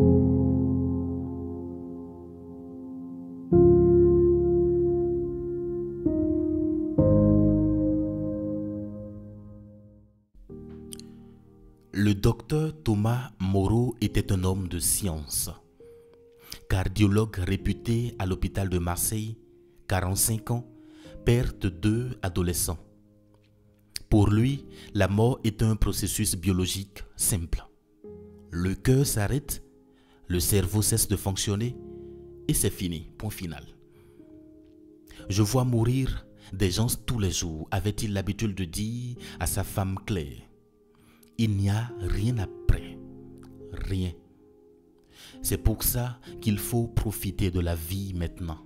Le docteur Thomas Moreau était un homme de science. Cardiologue réputé à l'hôpital de Marseille, 45 ans, père de 2 adolescents. Pour lui, la mort est un processus biologique simple. Le cœur s'arrête, le cerveau cesse de fonctionner et c'est fini, point final. Je vois mourir des gens tous les jours, avait-il l'habitude de dire à sa femme Claire. Il n'y a rien après, rien. C'est pour ça qu'il faut profiter de la vie maintenant.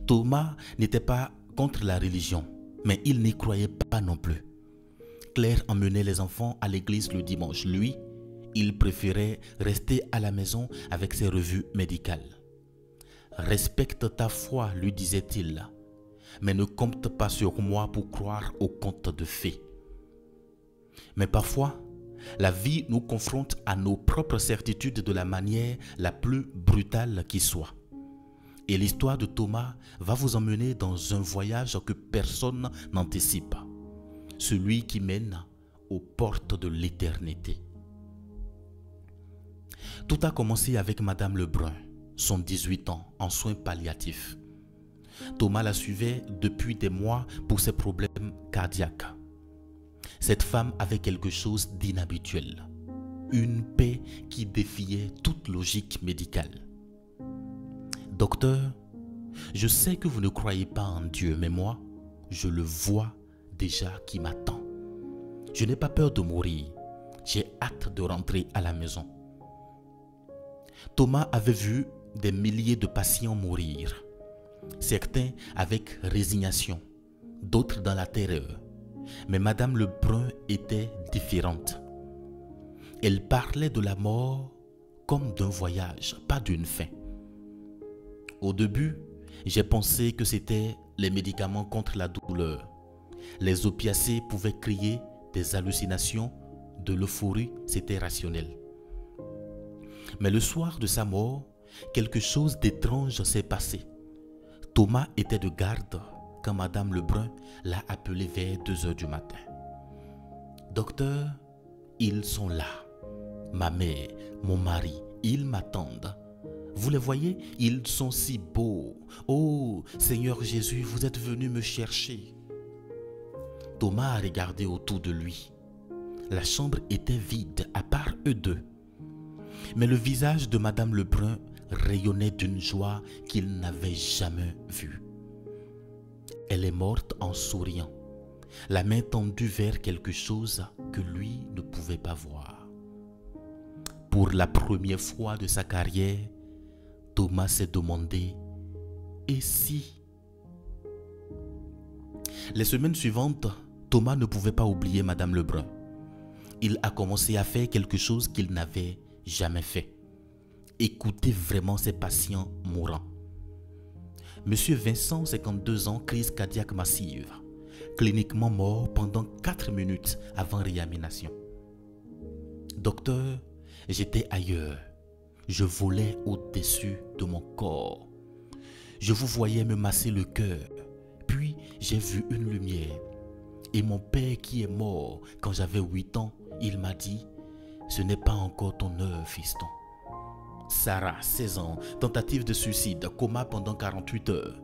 Thomas n'était pas contre la religion, mais il n'y croyait pas non plus. Claire emmenait les enfants à l'église le dimanche. Lui, il préférait rester à la maison avec ses revues médicales. Respecte ta foi, lui disait-il, mais ne compte pas sur moi pour croire aux contes de fées. Mais parfois, la vie nous confronte à nos propres certitudes de la manière la plus brutale qui soit. Et l'histoire de Thomas va vous emmener dans un voyage que personne n'anticipe. Celui qui mène aux portes de l'éternité. Tout a commencé avec Madame Lebrun, son 18 ans, en soins palliatifs. Thomas la suivait depuis des mois pour ses problèmes cardiaques. Cette femme avait quelque chose d'inhabituel, une paix qui défiait toute logique médicale. Docteur, je sais que vous ne croyez pas en Dieu, mais moi, je le vois déjà qui m'attend. Je n'ai pas peur de mourir, j'ai hâte de rentrer à la maison. Thomas avait vu des milliers de patients mourir, certains avec résignation, d'autres dans la terreur. Mais Madame Lebrun était différente. Elle parlait de la mort comme d'un voyage, pas d'une fin. Au début, j'ai pensé que c'était les médicaments contre la douleur. Les opiacés pouvaient créer des hallucinations, de l'euphorie, c'était rationnel. Mais le soir de sa mort, quelque chose d'étrange s'est passé. Thomas était de garde quand Madame Lebrun l'a appelé vers 2 heures du matin. Docteur, ils sont là. Ma mère, mon mari, ils m'attendent. Vous les voyez, ils sont si beaux. Oh, Seigneur Jésus, vous êtes venu me chercher. Thomas a regardé autour de lui. La chambre était vide, à part eux deux. Mais le visage de Madame Lebrun rayonnait d'une joie qu'il n'avait jamais vue. Elle est morte en souriant, la main tendue vers quelque chose que lui ne pouvait pas voir. Pour la première fois de sa carrière, Thomas s'est demandé « Et si ?» Les semaines suivantes, Thomas ne pouvait pas oublier Madame Lebrun. Il a commencé à faire quelque chose qu'il n'avait jamais fait. Écouter vraiment ses patients mourants. Monsieur Vincent, 52 ans, crise cardiaque massive, cliniquement mort pendant 4 minutes avant réanimation. Docteur, j'étais ailleurs. Je volais au-dessus de mon corps. Je vous voyais me masser le cœur. Puis j'ai vu une lumière. Et mon père qui est mort quand j'avais 8 ans, il m'a dit « Ce n'est pas encore ton heure, fiston. » Sarah, 16 ans, tentative de suicide, coma pendant 48 heures.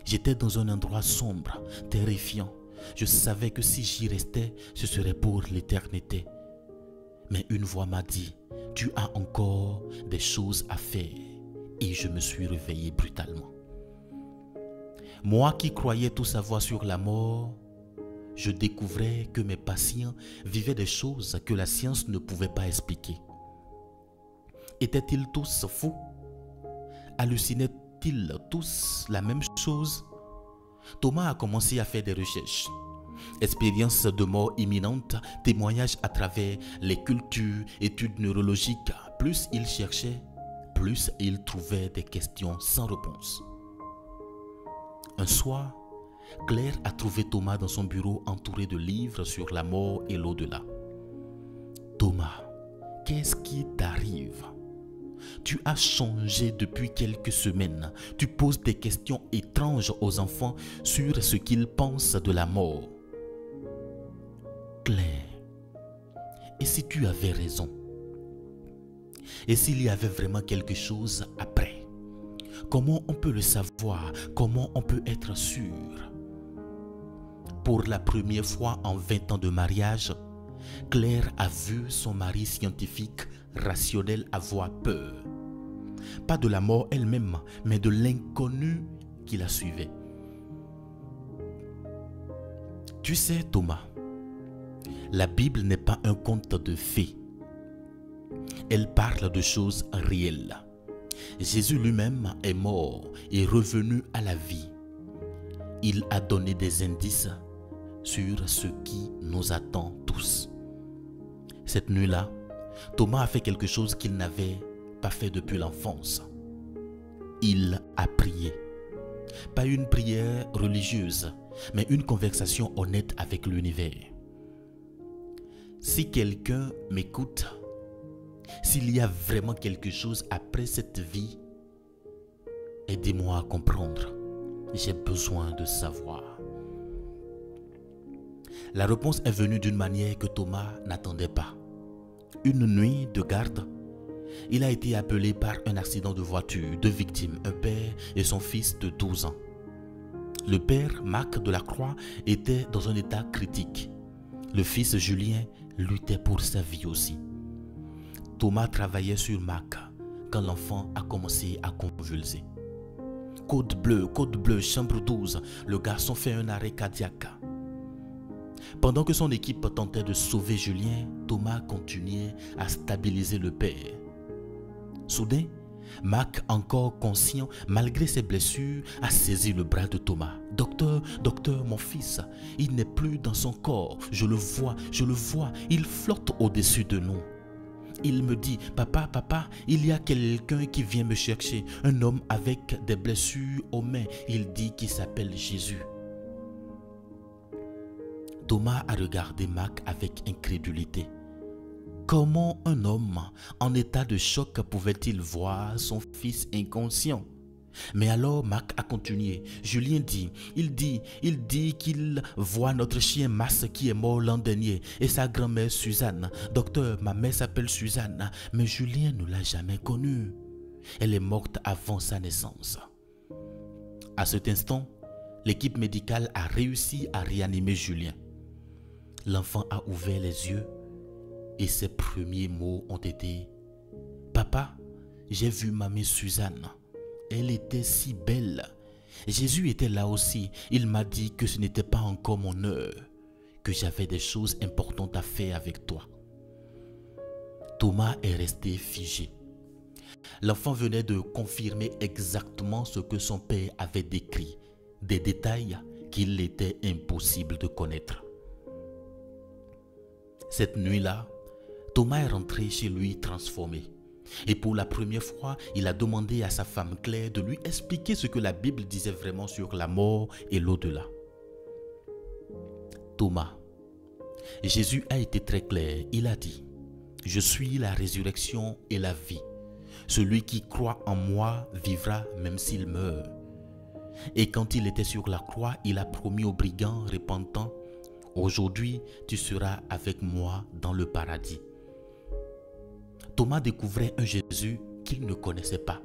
J'étais dans un endroit sombre, terrifiant. Je savais que si j'y restais, ce serait pour l'éternité. Mais une voix m'a dit, tu as encore des choses à faire. Et je me suis réveillé brutalement. Moi qui croyais tout savoir sur la mort, je découvrais que mes patients vivaient des choses que la science ne pouvait pas expliquer. Étaient-ils tous fous? Hallucinaient-ils tous la même chose? Thomas a commencé à faire des recherches. Expériences de mort imminente, témoignages à travers les cultures, études neurologiques. Plus il cherchait, plus il trouvait des questions sans réponse. Un soir, Claire a trouvé Thomas dans son bureau entouré de livres sur la mort et l'au-delà. Thomas, qu'est-ce qui t'arrive? Tu as changé depuis quelques semaines. Tu poses des questions étranges aux enfants sur ce qu'ils pensent de la mort. Claire, et si tu avais raison? Et s'il y avait vraiment quelque chose après? Comment on peut le savoir? Comment on peut être sûr? Pour la première fois en 20 ans de mariage, Claire a vu son mari scientifique, rationnel avoir peur. Pas de la mort elle-même, mais de l'inconnu qui la suivait. Tu sais, Thomas, la Bible n'est pas un conte de fées. Elle parle de choses réelles. Jésus lui-même est mort et revenu à la vie. Il a donné des indices sur ce qui nous attend tous. Cette nuit-là, Thomas a fait quelque chose qu'il n'avait pas fait depuis l'enfance. Il a prié. Pas une prière religieuse, mais une conversation honnête avec l'univers. Si quelqu'un m'écoute, s'il y a vraiment quelque chose après cette vie, aidez-moi à comprendre. J'ai besoin de savoir. La réponse est venue d'une manière que Thomas n'attendait pas. Une nuit de garde, il a été appelé par un accident de voiture, deux victimes, un père et son fils de 12 ans. Le père, Marc Delacroix, était dans un état critique. Le fils Julien luttait pour sa vie aussi. Thomas travaillait sur Marc quand l'enfant a commencé à convulser. Code bleu, chambre 12, le garçon fait un arrêt cardiaque. Pendant que son équipe tentait de sauver Julien, Thomas continuait à stabiliser le père. Soudain, Marc, encore conscient, malgré ses blessures, a saisi le bras de Thomas. « Docteur, mon fils, il n'est plus dans son corps. Je le vois, il flotte au-dessus de nous. » Il me dit, « Papa, il y a quelqu'un qui vient me chercher, un homme avec des blessures aux mains. Il dit qu'il s'appelle Jésus. » Thomas a regardé Marc avec incrédulité. Comment un homme en état de choc pouvait-il voir son fils inconscient? Mais alors Marc a continué. Julien dit, il dit qu'il voit notre chien Mas qui est mort l'an dernier et sa grand-mère Suzanne. Docteur, ma mère s'appelle Suzanne, mais Julien ne l'a jamais connue. Elle est morte avant sa naissance. À cet instant, l'équipe médicale a réussi à réanimer Julien. L'enfant a ouvert les yeux et ses premiers mots ont été « Papa, j'ai vu mamie Suzanne. Elle était si belle. Jésus était là aussi. Il m'a dit que ce n'était pas encore mon heure, que j'avais des choses importantes à faire avec toi. » Thomas est resté figé. L'enfant venait de confirmer exactement ce que son père avait décrit, des détails qu'il était impossible de connaître. Cette nuit-là, Thomas est rentré chez lui transformé. Et pour la première fois, il a demandé à sa femme Claire de lui expliquer ce que la Bible disait vraiment sur la mort et l'au-delà. Thomas, Jésus a été très clair. Il a dit, « Je suis la résurrection et la vie. Celui qui croit en moi vivra même s'il meurt. » Et quand il était sur la croix, il a promis aux brigands repentants, « Aujourd'hui, tu seras avec moi dans le paradis. » Thomas découvrait un Jésus qu'il ne connaissait pas.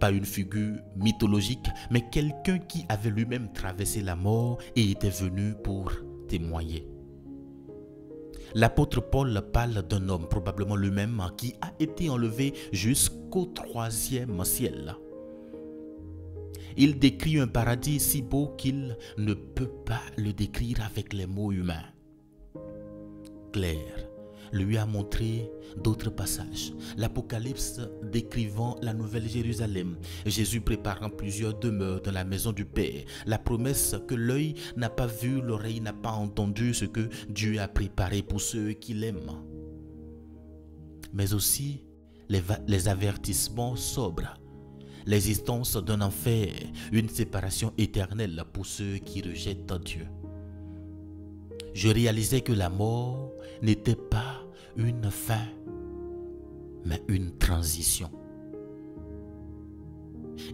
Pas une figure mythologique, mais quelqu'un qui avait lui-même traversé la mort et était venu pour témoigner. L'apôtre Paul parle d'un homme, probablement le même, qui a été enlevé jusqu'au 3e ciel. Il décrit un paradis si beau qu'il ne peut pas le décrire avec les mots humains. Claire lui a montré d'autres passages. L'Apocalypse décrivant la nouvelle Jérusalem, Jésus préparant plusieurs demeures dans la maison du Père, la promesse que l'œil n'a pas vu, l'oreille n'a pas entendu, ce que Dieu a préparé pour ceux qui l'aiment. Mais aussi les avertissements sobres, l'existence d'un enfer, une séparation éternelle pour ceux qui rejettent Dieu. Je réalisais que la mort n'était pas une fin, mais une transition.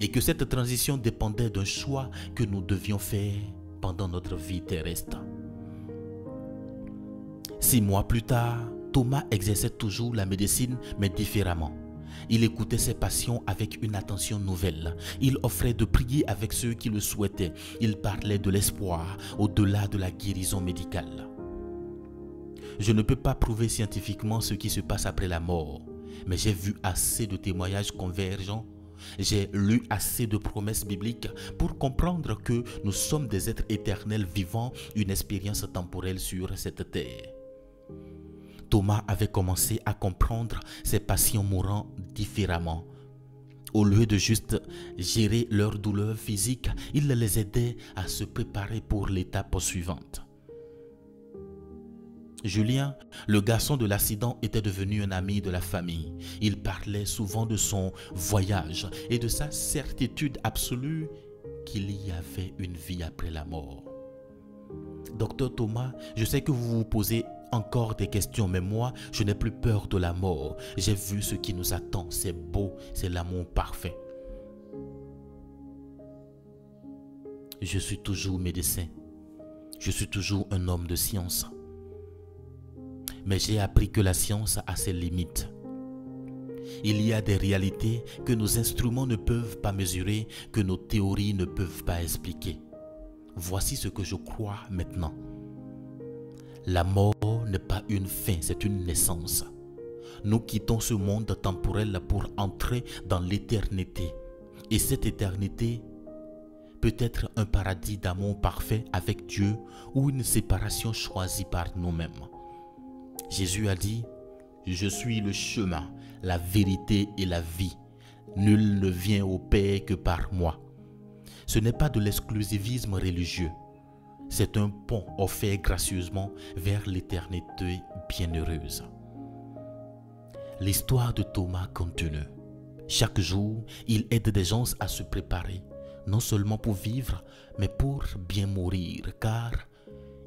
Et que cette transition dépendait d'un choix que nous devions faire pendant notre vie terrestre. 6 mois plus tard, Thomas exerçait toujours la médecine, mais différemment. Il écoutait ses patients avec une attention nouvelle. Il offrait de prier avec ceux qui le souhaitaient. Il parlait de l'espoir au-delà de la guérison médicale. Je ne peux pas prouver scientifiquement ce qui se passe après la mort, mais j'ai vu assez de témoignages convergents. J'ai lu assez de promesses bibliques pour comprendre que nous sommes des êtres éternels vivant une expérience temporelle sur cette terre. Thomas avait commencé à comprendre ses patients mourants différemment. Au lieu de juste gérer leurs douleurs physiques, il les aidait à se préparer pour l'étape suivante. Julien, le garçon de l'accident, était devenu un ami de la famille. Il parlait souvent de son voyage et de sa certitude absolue qu'il y avait une vie après la mort. Docteur Thomas, je sais que vous vous posez encore des questions, mais moi, je n'ai plus peur de la mort. J'ai vu ce qui nous attend. C'est beau, c'est l'amour parfait. Je suis toujours médecin. Je suis toujours un homme de science. Mais j'ai appris que la science a ses limites. Il y a des réalités que nos instruments ne peuvent pas mesurer, que nos théories ne peuvent pas expliquer. Voici ce que je crois maintenant. La mort n'est pas une fin, c'est une naissance. Nous quittons ce monde temporel pour entrer dans l'éternité. Et cette éternité peut être un paradis d'amour parfait avec Dieu ou une séparation choisie par nous-mêmes. Jésus a dit, « Je suis le chemin, la vérité et la vie. Nul ne vient au Père que par moi. » Ce n'est pas de l'exclusivisme religieux. C'est un pont offert gracieusement vers l'éternité bienheureuse. L'histoire de Thomas continue. Chaque jour, il aide des gens à se préparer, non seulement pour vivre, mais pour bien mourir, car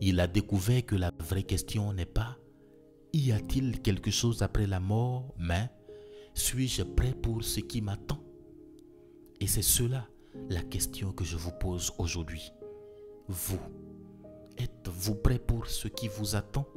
il a découvert que la vraie question n'est pas « Y a-t-il quelque chose après la mort ?» mais « Suis-je prêt pour ce qui m'attend ?» Et c'est cela la question que je vous pose aujourd'hui. Vous, êtes-vous prêt pour ce qui vous attend?